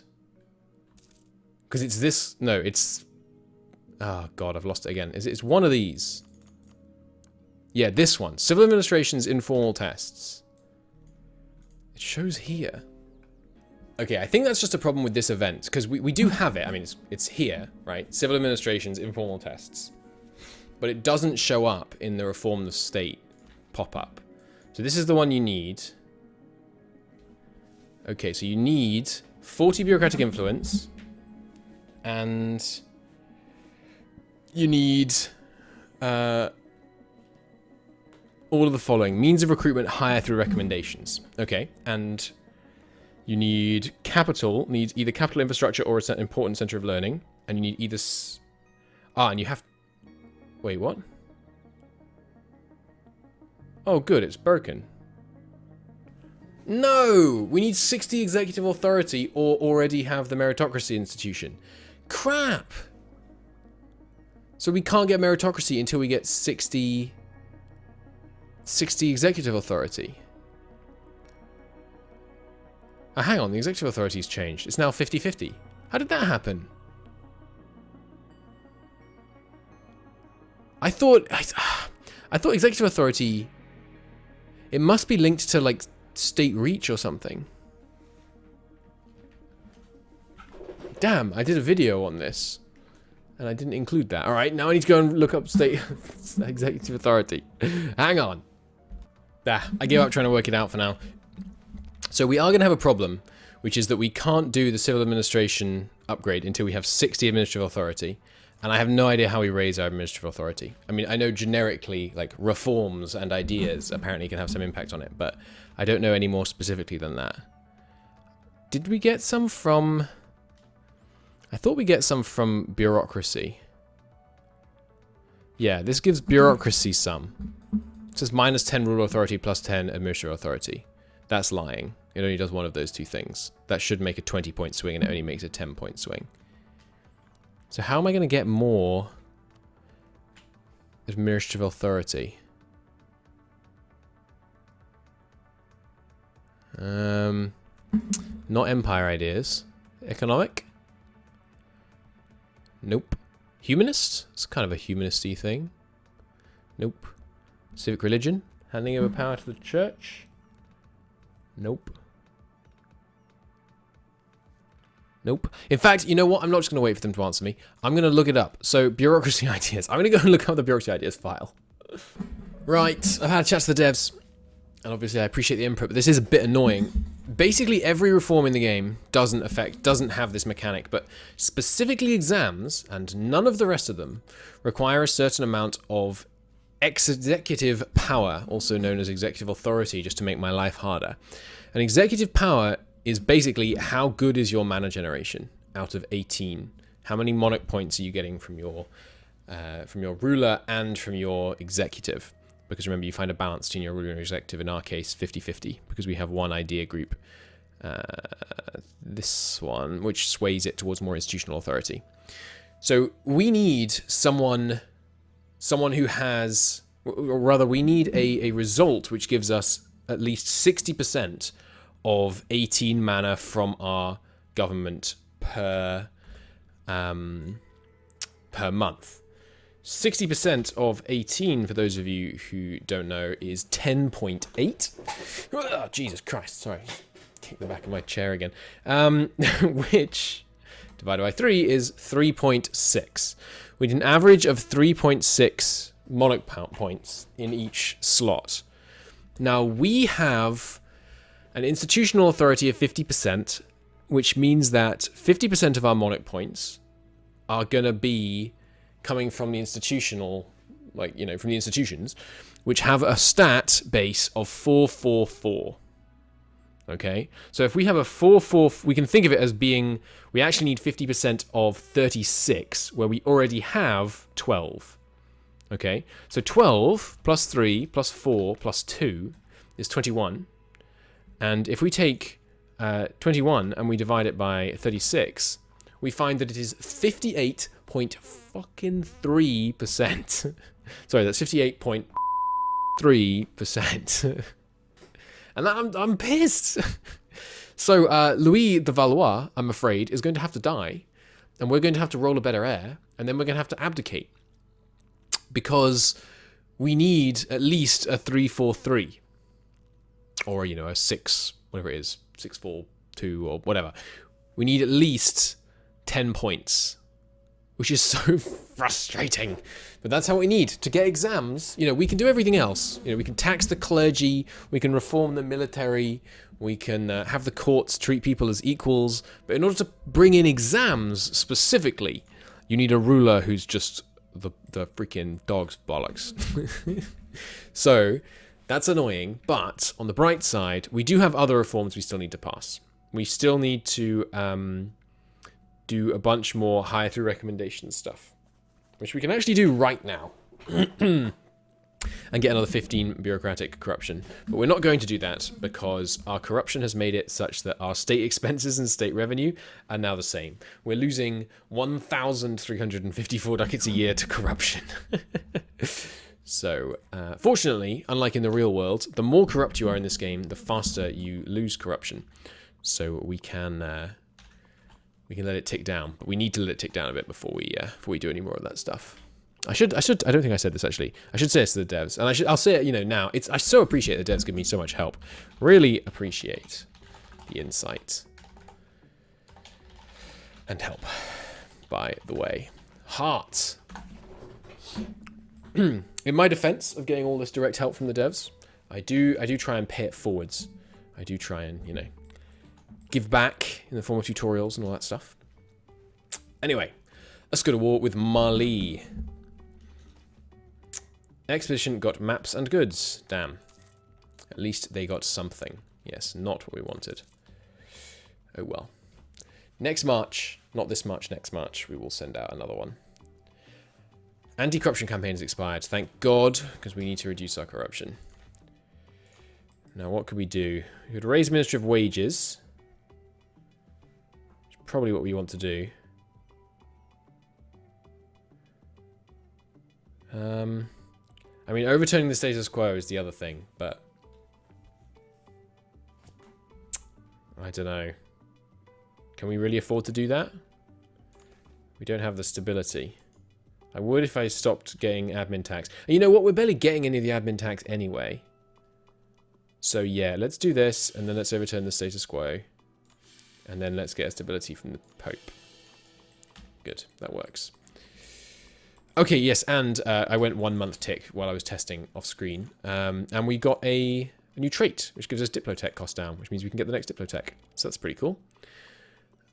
Because it's this... No, it's... Oh, God, I've lost it again. It's one of these. Yeah, this one. Civil Administration's informal tests. It shows here. Okay, I think that's just a problem with this event. Because we do have it. I mean, it's here, right? Civil Administration's informal tests. But it doesn't show up in the Reform the State pop-up. So this is the one you need. Okay, so you need 40 bureaucratic influence. And you need all of the following. Means of recruitment hire through recommendations. Okay, and you need capital. Needs either capital infrastructure or an important center of learning. And you need either... and you have... Wait, what? Oh, good, it's broken. No! We need 60 executive authority or already have the meritocracy institution. Crap! So we can't get meritocracy until we get 60 executive authority. Oh, hang on, the executive authority's changed. It's now 50-50. How did that happen? I thought executive authority, it must be linked to like state reach or something. Damn, I did a video on this and I didn't include that. All right, now I need to go and look up state executive authority. Hang on. I gave up trying to work it out for now. So we are going to have a problem, which is that we can't do the civil administration upgrade until we have 60 administrative authority. And I have no idea how we raise our administrative authority. I mean, I know generically, like, reforms and ideas apparently can have some impact on it, but I don't know any more specifically than that. Did we get some from... I thought we get some from bureaucracy. Yeah, this gives bureaucracy some. It says minus 10 rule authority plus 10 administrative authority. That's lying. It only does one of those two things. That should make a 20-point swing, and it only makes a 10-point swing. So how am I going to get more administrative authority? Not empire ideas. Economic? Nope. Humanist? It's kind of a humanist-y thing. Nope. Civic religion? Handing over power to the church? Nope. Nope. In fact, you know what? I'm not just going to wait for them to answer me. I'm going to look it up. So, bureaucracy ideas. I'm going to go and look up the bureaucracy ideas file. Right. I've had a chat to the devs. And obviously I appreciate the input, but this is a bit annoying. Basically, every reform in the game doesn't have this mechanic, but specifically exams, and none of the rest of them, require a certain amount of executive power, also known as executive authority, just to make my life harder. And executive power is basically how good is your mana generation out of 18. How many monarch points are you getting from your ruler and from your executive? Because remember, you find a balance between your ruler and executive, in our case 50-50, because we have one idea group, this one, which sways it towards more institutional authority. So we need someone who has, or rather we need a result which gives us at least 60% of 18 mana from our government per month. 60% of 18, for those of you who don't know, is 10.8. Oh, Jesus Christ, sorry. Kick the back of my chair again. Which, divided by 3, is 3.6. We need an average of 3.6 monarch points in each slot. Now, we have an institutional authority of 50%, which means that 50% of our monarch points are going to be coming from the institutional, from the institutions, which have a stat base of 444. Okay? So if we have a 4-4, we can think of it as being, we actually need 50% of 36, where we already have 12. Okay? So 12 plus 3 plus 4 plus 2 is 21. And if we take 21 and we divide it by 36, we find that it is 58.3%. Sorry, that's 58.3%. And I'm pissed. So Louis de Valois, I'm afraid, is going to have to die. And we're going to have to roll a better heir. And then we're going to have to abdicate. Because we need at least a 3-4-3. Or, a 6, whatever it is, 6-4-2 or whatever. We need at least 10 points, which is so frustrating. But that's how we need to get exams. We can do everything else. We can tax the clergy, we can reform the military, we can have the courts treat people as equals. But in order to bring in exams specifically, you need a ruler who's just the freaking dog's bollocks. So that's annoying. But on the bright side, we do have other reforms we still need to pass. We still need to do a bunch more hire through recommendation stuff, which we can actually do right now. and get another 15 bureaucratic corruption. But we're not going to do that because our corruption has made it such that our state expenses and state revenue are now the same. We're losing 1,354 ducats a year to corruption. So, fortunately, unlike in the real world, the more corrupt you are in this game, the faster you lose corruption. So we can let it tick down, but we need to let it tick down a bit before we do any more of that stuff. I don't think I said this actually. I should say this to the devs, and I'll say it, now. I so appreciate the devs give me so much help. Really appreciate the insight and help. By the way, heart. In my defense of getting all this direct help from the devs, I do try and pay it forwards. I do try and, give back in the form of tutorials and all that stuff. Anyway, let's go to war with Mali. Expedition got maps and goods. Damn. At least they got something. Yes, not what we wanted. Oh well. Next March, not this March, next March, we will send out another one. Anti-corruption campaign has expired. Thank God, because we need to reduce our corruption. Now, what could we do? We could raise Ministry of Wages. Which is probably what we want to do. I mean, overturning the status quo is the other thing, but I don't know. Can we really afford to do that? We don't have the stability. I would if I stopped getting admin tax. And you know what? We're barely getting any of the admin tax anyway. So yeah, let's do this, and then let's overturn the status quo. And then let's get a stability from the Pope. Good, that works. Okay, yes, and I went 1 month tick while I was testing off screen. And we got a new trait, which gives us Diplotech cost down, which means we can get the next Diplotech. So that's pretty cool.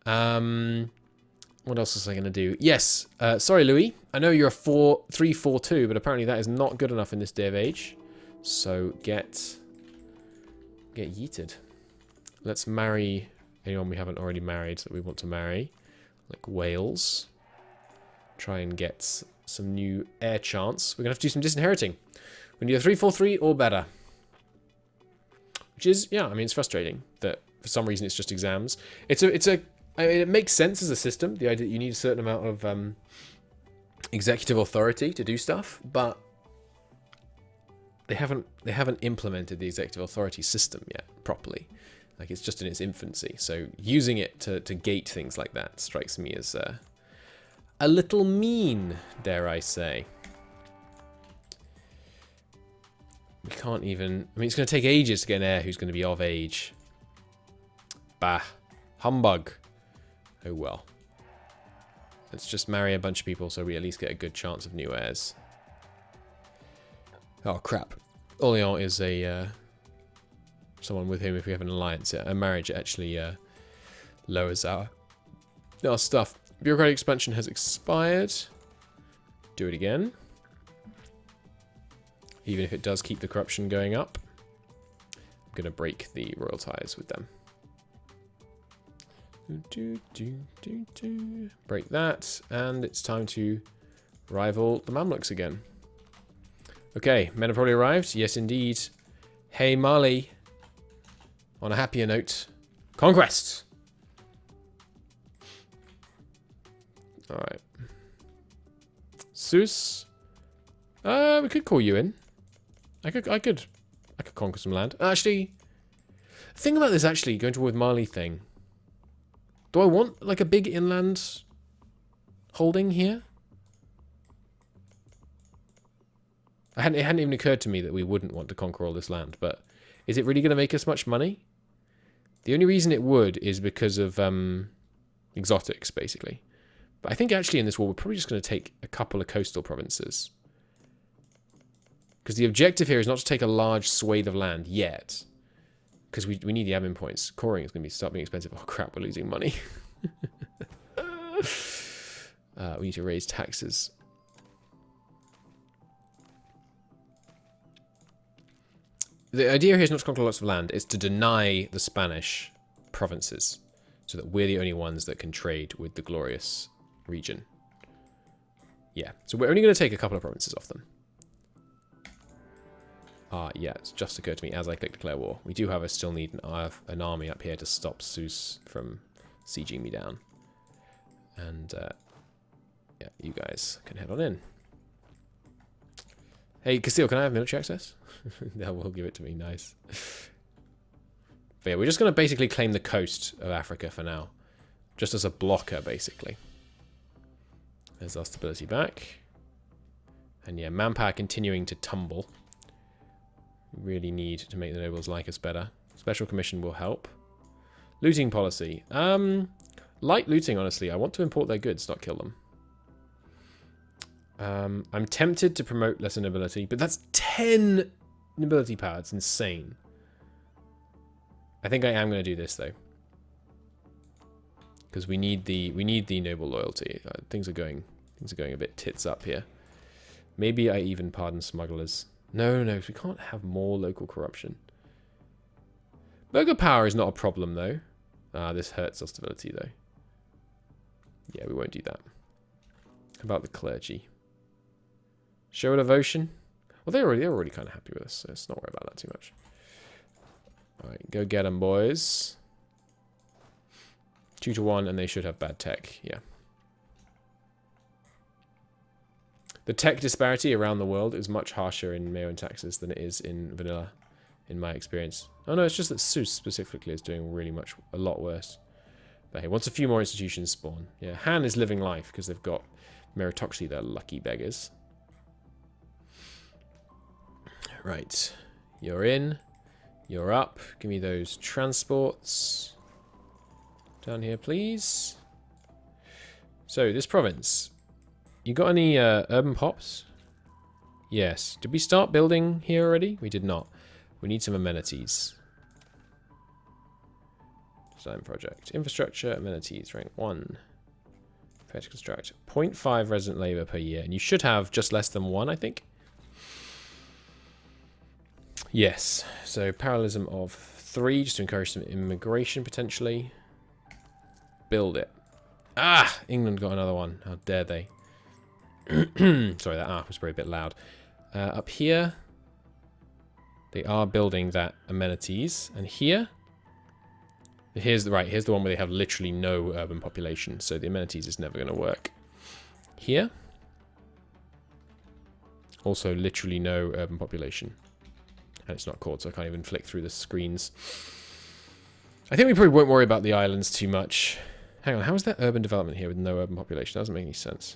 What else was I going to do? Yes, sorry, Louis. I know you're a 342, but apparently that is not good enough in this day of age. So get yeeted. Let's marry anyone we haven't already married that we want to marry, like Wales. Try and get some new heir chance. We're going to have to do some disinheriting. We need a 343 or better. Which is, yeah, I mean, it's frustrating that for some reason it's just exams. I mean, it makes sense as a system, the idea that you need a certain amount of executive authority to do stuff, but they haven't implemented the executive authority system yet properly. Like, it's just in its infancy. So using it to gate things like that strikes me as a little mean, dare I say. We can't even... I mean, it's going to take ages to get an heir who's going to be of age. Bah. Humbug. Oh well. Let's just marry a bunch of people so we at least get a good chance of new heirs. Oh crap. Orléans is a someone with whom, if we have an alliance, a marriage actually lowers our stuff. Bureaucratic expansion has expired. Do it again. Even if it does keep the corruption going up. I'm going to break the royal ties with them. Break that, and it's time to rival the Mamluks again. Okay, men have probably arrived. Yes, indeed. Hey, Mali. On a happier note, conquest. All right. Sus. We could call you in. I could conquer some land. Actually, the thing about this actually going to war with Mali thing. Do I want, like, a big inland holding here? It hadn't even occurred to me that we wouldn't want to conquer all this land, but is it really going to make us much money? The only reason it would is because of exotics, basically. But I think actually in this war, we're probably just going to take a couple of coastal provinces. Because the objective here is not to take a large swathe of land yet. Because we need the admin points. Coring is going to start being expensive. Oh crap, we're losing money. We need to raise taxes. The idea here is not to conquer lots of land. It's to deny the Spanish provinces. So that we're the only ones that can trade with the glorious region. Yeah, so we're only going to take a couple of provinces off them. Yeah, it's just occurred to me as I click declare war. We do, however, still need an army up here to stop Zeus from sieging me down. And, yeah, you guys can head on in. Hey, Castile, can I have military access? That will give it to me. Nice. But yeah, we're just going to basically claim the coast of Africa for now. Just as a blocker, basically. There's our stability back. And yeah, manpower continuing to tumble. We really need to make the nobles like us better. Special commission will help. Looting policy. Light looting, honestly. I want to import their goods, not kill them. I'm tempted to promote lesser nobility, but that's 10 nobility power. It's insane. I think I am going to do this though, because we need the noble loyalty. Things are going a bit tits up here. Maybe I even pardon smugglers. No, we can't have more local corruption. Burgher power is not a problem though. This hurts our stability though. Yeah, we won't do that. How about the clergy? Show a devotion. Well, they're already kind of happy with us, so let's not worry about that too much. All right, go get them, boys. 2 to 1, and they should have bad tech. Yeah. The tech disparity around the world is much harsher in MEIOU and taxes than it is in vanilla, in my experience. Oh no, it's just that Zeus specifically is doing a lot worse. But hey, once a few more institutions spawn. Yeah, Han is living life because they've got meritocracy, they're lucky beggars. Right, you're in, you're up. Give me those transports. Down here, please. So, this province. You got any urban pops? Yes. Did we start building here already? We did not. We need some amenities. Design project. Infrastructure, amenities, rank 1. Prepare to construct. 0.5 resident labor per year. And you should have just less than 1, I think. Yes. So, parallelism of 3, just to encourage some immigration, potentially. Build it. Ah! England got another one. How dare they. Sorry, that was probably a bit loud. Up here, they are building that amenities. And here, here's the one where they have literally no urban population. So the amenities is never going to work. Here, also literally no urban population. And it's not called, so I can't even flick through the screens. I think we probably won't worry about the islands too much. Hang on, how is there urban development here with no urban population? That doesn't make any sense.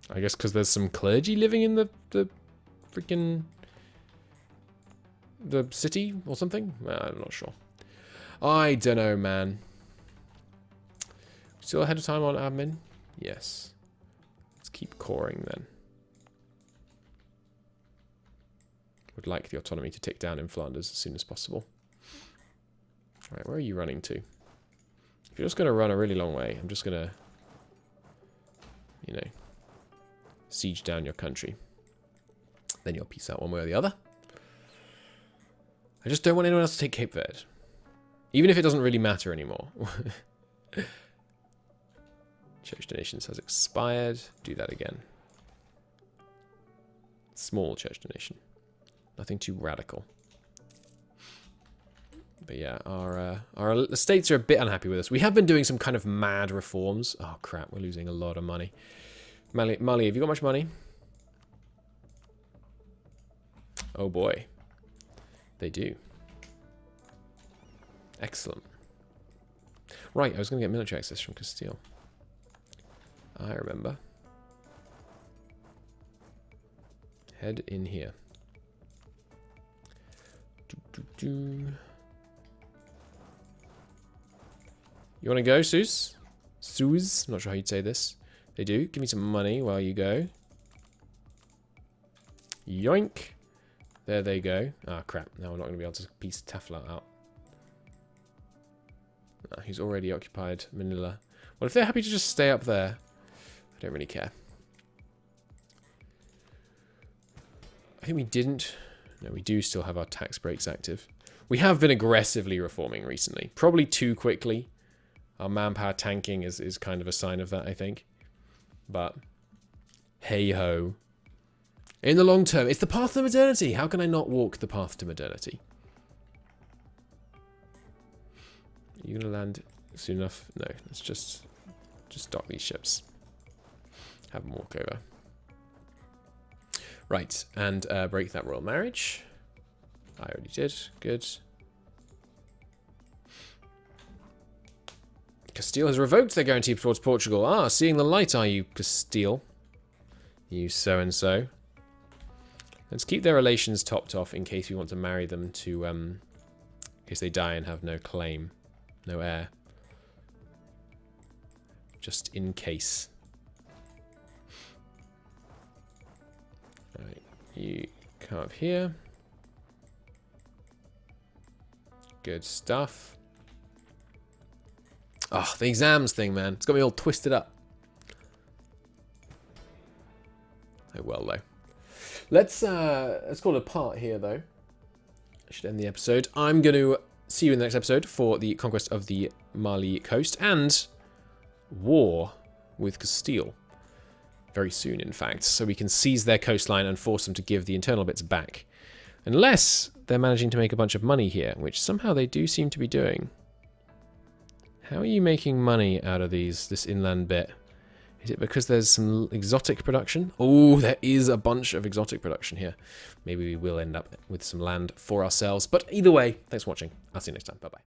I guess because there's some clergy living in the freaking the city or something? I'm not sure. I don't know, man. Still ahead of time on admin? Yes. Let's keep coring then. Would like the autonomy to tick down in Flanders as soon as possible. Alright, where are you running to? If you're just going to run a really long way, I'm just going to, you know, siege down your country. Then you'll peace out one way or the other. I just don't want anyone else to take Cape Verde. Even if it doesn't really matter anymore. Church donations has expired. Do that again. Small church donation. Nothing too radical. But yeah, our estates are a bit unhappy with us. We have been doing some kind of mad reforms. Oh crap, we're losing a lot of money. Mali, have you got much money? Oh boy. They do. Excellent. Right, I was going to get military access from Castile. I remember. Head in here. You want to go, Zeus? Zeus? Not sure how you'd say this. They do. Give me some money while you go. Yoink. There they go. Ah, crap. Now we're not going to be able to piece Tafla out. Ah, he's already occupied Manila. Well, if they're happy to just stay up there, I don't really care. I think we didn't. No, we do still have our tax breaks active. We have been aggressively reforming recently. Probably too quickly. Our manpower tanking is kind of a sign of that, I think. But, hey-ho. In the long term, it's the path to modernity. How can I not walk the path to modernity? Are you going to land soon enough? No, let's just dock these ships. Have them walk over. Right, and break that royal marriage. I already did. Good. Castile has revoked their guarantee towards Portugal. Ah, seeing the light, are you, Castile? You so-and-so. Let's keep their relations topped off in case we want to marry them to, in case they die and have no claim, no heir. Just in case. Alright, you come up here. Good stuff. Oh, the exams thing, man. It's got me all twisted up. Oh well, though. Let's call it a part here, though. I should end the episode. I'm going to see you in the next episode for the conquest of the Mali coast and war with Castile. Very soon, in fact. So we can seize their coastline and force them to give the internal bits back. Unless they're managing to make a bunch of money here, which somehow they do seem to be doing. How are you making money out of this inland bit? Is it because there's some exotic production? Oh, there is a bunch of exotic production here. Maybe we will end up with some land for ourselves. But either way, thanks for watching. I'll see you next time. Bye-bye.